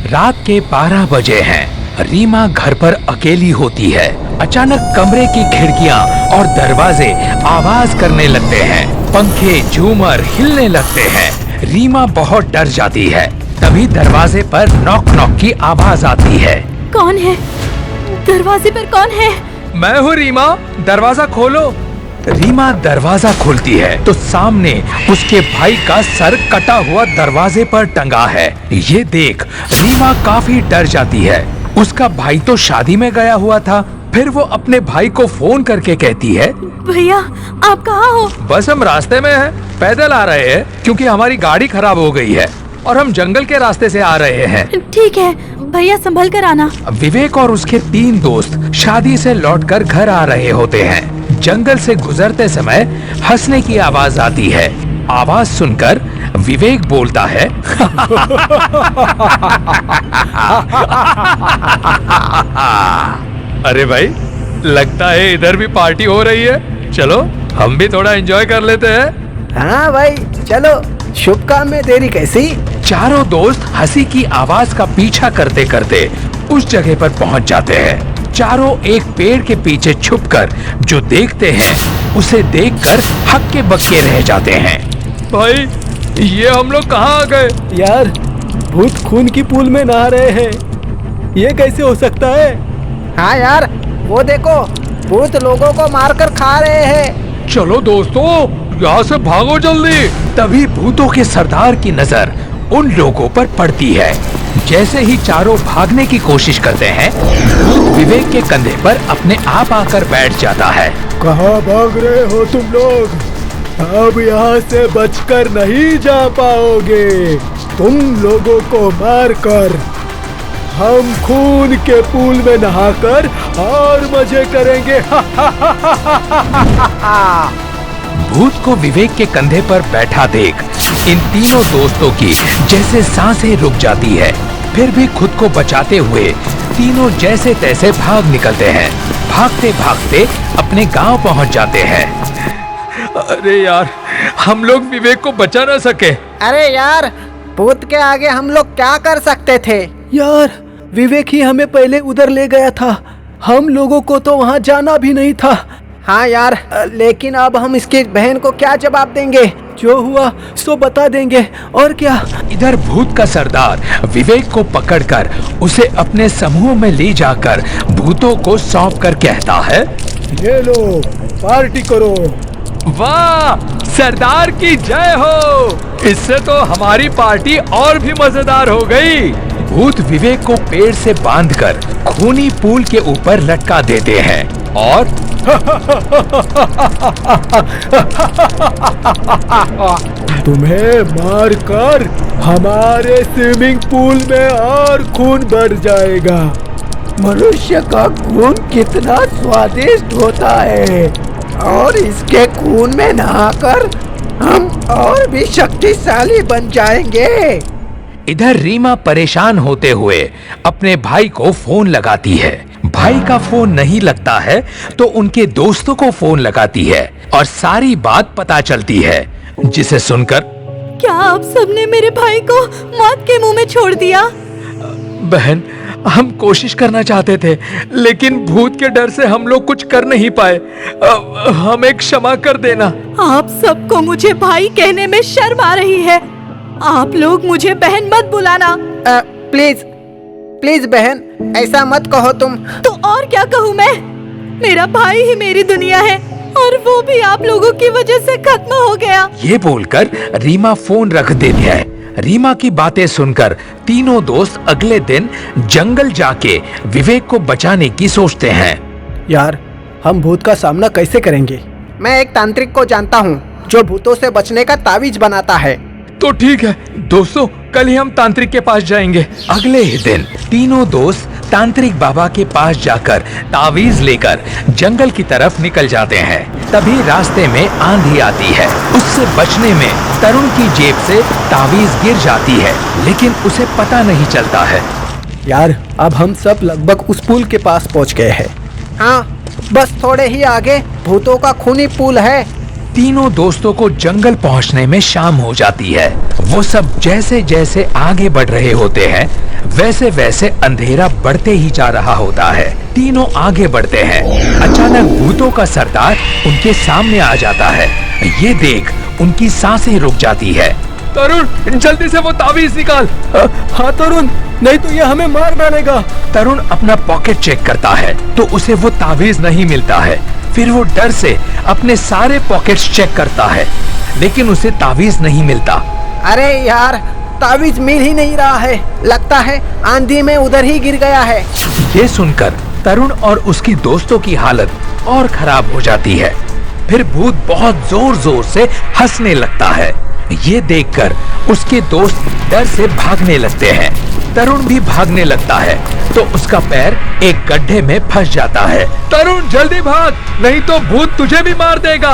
रात के 12 बजे हैं। रीमा घर पर अकेली होती है। अचानक कमरे की खिड़कियां और दरवाजे आवाज करने लगते हैं। पंखे झूमर हिलने लगते हैं। रीमा बहुत डर जाती है। तभी दरवाजे पर नॉक नॉक की आवाज आती है। कौन है? दरवाजे पर कौन है? मैं हूँ रीमा, दरवाजा खोलो। रीमा दरवाजा खोलती है तो सामने उसके भाई का सर कटा हुआ दरवाजे पर टंगा है। ये देख रीमा काफी डर जाती है। उसका भाई तो शादी में गया हुआ था। फिर वो अपने भाई को फोन करके कहती है, भैया आप कहाँ हो? बस हम रास्ते में हैं, पैदल आ रहे हैं क्योंकि हमारी गाड़ी खराब हो गई है और हम जंगल के रास्ते से आ रहे हैं। ठीक है भैया, संभल कर आना। विवेक और उसके 3 दोस्त शादी से लौटकर घर आ रहे होते हैं। जंगल से गुजरते समय हंसने की आवाज आती है। आवाज सुनकर विवेक बोलता है, अरे भाई, लगता है इधर भी पार्टी हो रही है। चलो हम भी थोड़ा एंजॉय कर लेते हैं। हाँ भाई चलो, शुभ काम में देरी कैसी। चारों दोस्त हंसी की आवाज का पीछा करते करते उस जगह पर पहुंच जाते हैं। चारों एक पेड़ के पीछे छुपकर जो देखते हैं उसे देखकर हक्के बक्के रह जाते हैं। भाई ये हम लोग कहाँ आ गए? यार भूत खून की पूल में नहा रहे हैं, ये कैसे हो सकता है? हाँ यार वो देखो, भूत लोगों को मारकर खा रहे हैं। चलो दोस्तों यहाँ से भागो जल्दी। तभी भूतों के सरदार की नजर उन लोगों पर पड़ती है। जैसे ही चारों भागने की कोशिश करते हैं, भूत विवेक के कंधे पर अपने आप आकर बैठ जाता है। कहाँ भाग रहे हो तुम लोग? अब यहाँ से बचकर नहीं जा पाओगे। तुम लोगों को मारकर हम खून के पूल में नहाकर और मजे करेंगे। भूत को विवेक के कंधे पर बैठा देख इन तीनों दोस्तों की जैसे सांसें रुक जाती है। फिर भी खुद को बचाते हुए तीनों जैसे तैसे भाग निकलते हैं। भागते भागते अपने गांव पहुंच जाते हैं। अरे यार, हम लोग विवेक को बचा ना सके। अरे यार, भूत के आगे हम लोग क्या कर सकते थे? यार विवेक ही हमें पहले उधर ले गया था, हम लोगों को तो वहाँ जाना भी नहीं था। हाँ यार, लेकिन अब हम इसकी बहन को क्या जवाब देंगे? जो हुआ सो बता देंगे, और क्या। इधर भूत का सरदार विवेक को पकड़कर उसे अपने समूह में ले जाकर भूतों को सौंप कर कहता है, ये लो पार्टी करो। वाह, सरदार की जय हो। इससे तो हमारी पार्टी और भी मजेदार हो गई। भूत विवेक को पेड़ से बांधकर खूनी पूल के ऊपर लटका देते हैं और तुम्हें मारकर हमारे स्विमिंग पूल में और खून बढ़ जाएगा। मनुष्य का खून कितना स्वादिष्ट होता है, और इसके खून में नहाकर हम और भी शक्तिशाली बन जाएंगे। इधर रीमा परेशान होते हुए अपने भाई को फोन लगाती है। भाई का फोन नहीं लगता है तो उनके दोस्तों को फोन लगाती है और सारी बात पता चलती है, जिसे सुनकर क्या आप सबने मेरे भाई को मौत के मुंह में छोड़ दिया? बहन, हम कोशिश करना चाहते थे लेकिन भूत के डर से हम लोग कुछ कर नहीं पाए। हमें क्षमा कर देना। आप सबको मुझे भाई कहने में शर्म आ रही है। आप लोग मुझे बहन मत बुलाना। प्लीज प्लीज बहन, ऐसा मत कहो तुम। तो और क्या कहूँ मैं? मेरा भाई ही मेरी दुनिया है, और वो भी आप लोगों की वजह से खत्म हो गया। ये बोलकर रीमा फोन रख देती है। रीमा की बातें सुनकर तीनों दोस्त अगले दिन जंगल जाके विवेक को बचाने की सोचते हैं। यार हम भूत का सामना कैसे करेंगे? मैं एक तांत्रिक को जानता हूँ जो भूतों से बचने का तावीज बनाता है। तो ठीक है दोस्तों, कल ही हम तांत्रिक के पास जाएंगे। अगले ही दिन तीनों दोस्त तांत्रिक बाबा के पास जाकर तावीज लेकर जंगल की तरफ निकल जाते हैं। तभी रास्ते में आंधी आती है। उससे बचने में तरुण की जेब से तावीज गिर जाती है, लेकिन उसे पता नहीं चलता है। यार अब हम सब लगभग उस पुल के पास पहुंच गए हैं। हाँ, बस थोड़े ही आगे भूतों का खूनी पुल है। तीनों दोस्तों को जंगल पहुंचने में शाम हो जाती है। वो सब जैसे जैसे आगे बढ़ रहे होते हैं वैसे वैसे अंधेरा बढ़ते ही जा रहा होता है। तीनों आगे बढ़ते हैं। अचानक भूतों का सरदार उनके सामने आ जाता है। ये देख उनकी सांसें रुक जाती है। तरुण जल्दी से वो ताबीज निकाल। हाँ तरुण, नहीं तो ये हमें मार डालेगा। तरुण अपना पॉकेट चेक करता है तो उसे वो ताबीज नहीं मिलता है। फिर वो डर से अपने सारे पॉकेट्स चेक करता है लेकिन उसे ताबीज नहीं मिलता। अरे यार, ताबीज मिल ही नहीं रहा है। लगता है आंधी में उधर ही गिर गया है। ये सुनकर तरुण और उसकी दोस्तों की हालत और खराब हो जाती है। फिर भूत बहुत जोर जोर से हंसने लगता है। ये देखकर उसके दोस्त डर से भागने लगते हैं। तरुण भी भागने लगता है तो उसका पैर एक गड्ढे में फंस जाता है। तरुण जल्दी भाग, नहीं तो भूत तुझे भी मार देगा।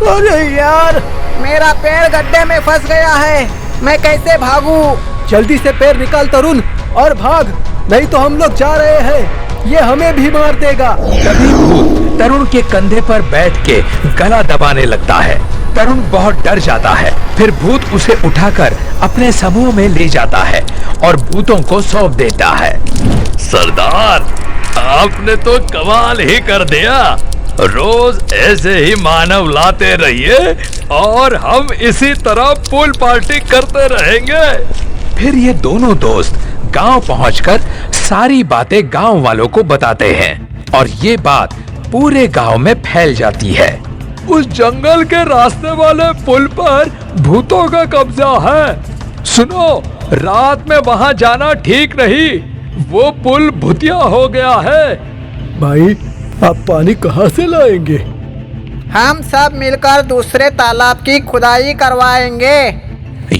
अरे यार, मेरा पैर गड्ढे में फंस गया है। मैं कैसे भागूं? जल्दी से पैर निकाल तरुण और भाग, नहीं तो हम लोग जा रहे हैं। ये हमें भी मार देगा। तभी भूत तरुण के कंधे पर बैठ के गला दबाने लगता है। तरुण बहुत डर जाता है। फिर भूत उसे उठाकर अपने समूह में ले जाता है और भूतों को सौंप देता है। सरदार, आपने तो कमाल ही कर दिया। रोज ऐसे ही मानव लाते रहिए और हम इसी तरह पूल पार्टी करते रहेंगे। फिर ये दोनों दोस्त गांव पहुंचकर सारी बातें गांव वालों को बताते हैं और ये बात पूरे गांव में फैल जाती है। उस जंगल के रास्ते वाले पुल पर भूतों का कब्जा है। सुनो, रात में वहां जाना ठीक नहीं। वो पुल भूतिया हो गया है। भाई, आप पानी कहाँ से लाएंगे? हम सब मिलकर दूसरे तालाब की खुदाई करवाएंगे।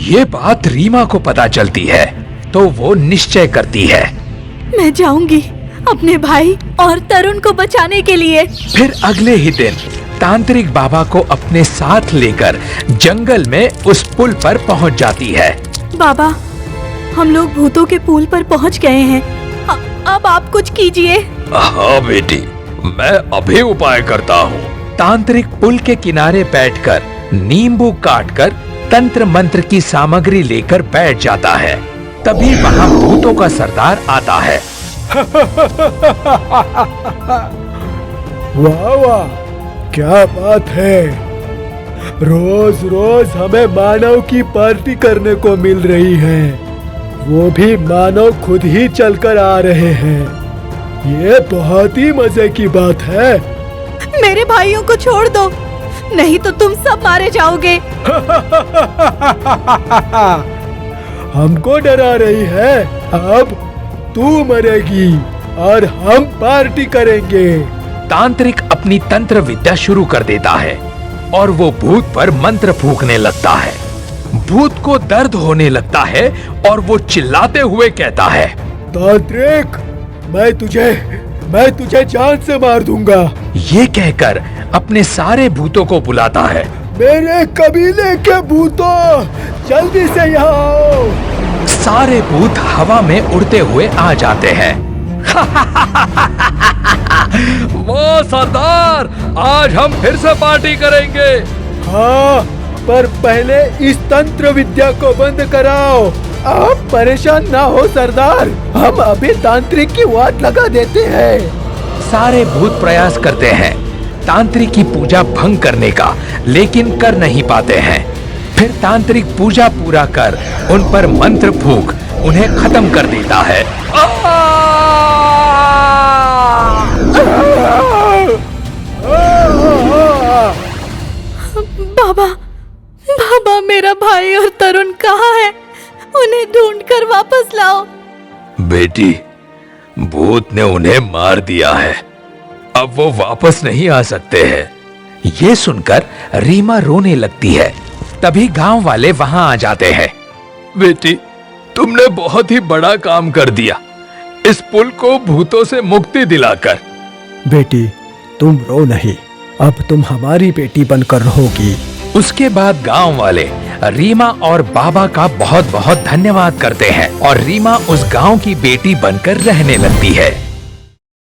ये बात रीमा को पता चलती है तो वो निश्चय करती है। मैं जाऊंगी अपने भाई और तरुण को बचाने के लिए। फिर अगले ही दिन तांत्रिक बाबा को अपने साथ लेकर जंगल में उस पुल पर पहुंच जाती है। बाबा, हम लोग भूतों के पुल पर पहुंच गए हैं। अब आप कुछ कीजिए। हाँ बेटी, मैं अभी उपाय करता हूँ। तांत्रिक पुल के किनारे बैठकर नींबू काटकर तंत्र मंत्र की सामग्री लेकर बैठ जाता है। तभी वहाँ भूतों का सरदार आता है। वाह वाह, क्या बात है। रोज रोज हमें मानव की पार्टी करने को मिल रही है। वो भी मानव खुद ही चलकर आ रहे हैं। ये बहुत ही मजे की बात है। मेरे भाइयों को छोड़ दो, नहीं तो तुम सब मारे जाओगे। हमको डरा रही है। अब तू मरेगी और हम पार्टी करेंगे। तांत्रिक अपनी तंत्र विद्या शुरू कर देता है और वो भूत पर मंत्र फूंकने लगता है। भूत को दर्द होने लगता है और वो चिल्लाते हुए कहता है, तांत्रिक, मैं तुझे जान से मार दूंगा। ये कहकर अपने सारे भूतों को बुलाता है। मेरे कबीले के भूतों, जल्दी से यहाँ आओ। सारे भूत हवा में उड़ते हुए आ जाते हैं। वो सरदार, आज हम फिर से पार्टी करेंगे। हाँ, पर पहले इस तंत्र विद्या को बंद कराओ। आप परेशान ना हो सरदार, हम अभी तांत्रिक की वाट लगा देते हैं। सारे भूत प्रयास करते हैं तांत्रिक की पूजा भंग करने का, लेकिन कर नहीं पाते हैं। फिर तांत्रिक पूजा पूरा कर उन पर मंत्र फूंक उन्हें खत्म कर देता है। बाबा, बाबा, मेरा भाई और तरुण कहाँ है? उन्हें ढूंढकर वापस लाओ। बेटी, भूत ने उन्हें मार दिया है। अब वो वापस नहीं आ सकते हैं। ये सुनकर रीमा रोने लगती है। तभी गांव वाले वहां आ जाते हैं। बेटी, तुमने बहुत ही बड़ा काम कर दिया, इस पुल को भूतों से मुक्ति दिलाकर। बेटी, तुम रो नहीं, अब तुम हमारी बेटी बनकर रहोगी। उसके बाद गांव वाले रीमा और बाबा का बहुत बहुत धन्यवाद करते हैं और रीमा उस गांव की बेटी बनकर रहने लगती है।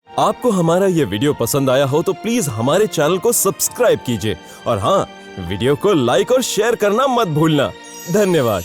आपको हमारा ये वीडियो पसंद आया हो तो प्लीज हमारे चैनल को सब्सक्राइब कीजिए और हाँ, वीडियो को लाइक और शेयर करना मत भूलना। धन्यवाद।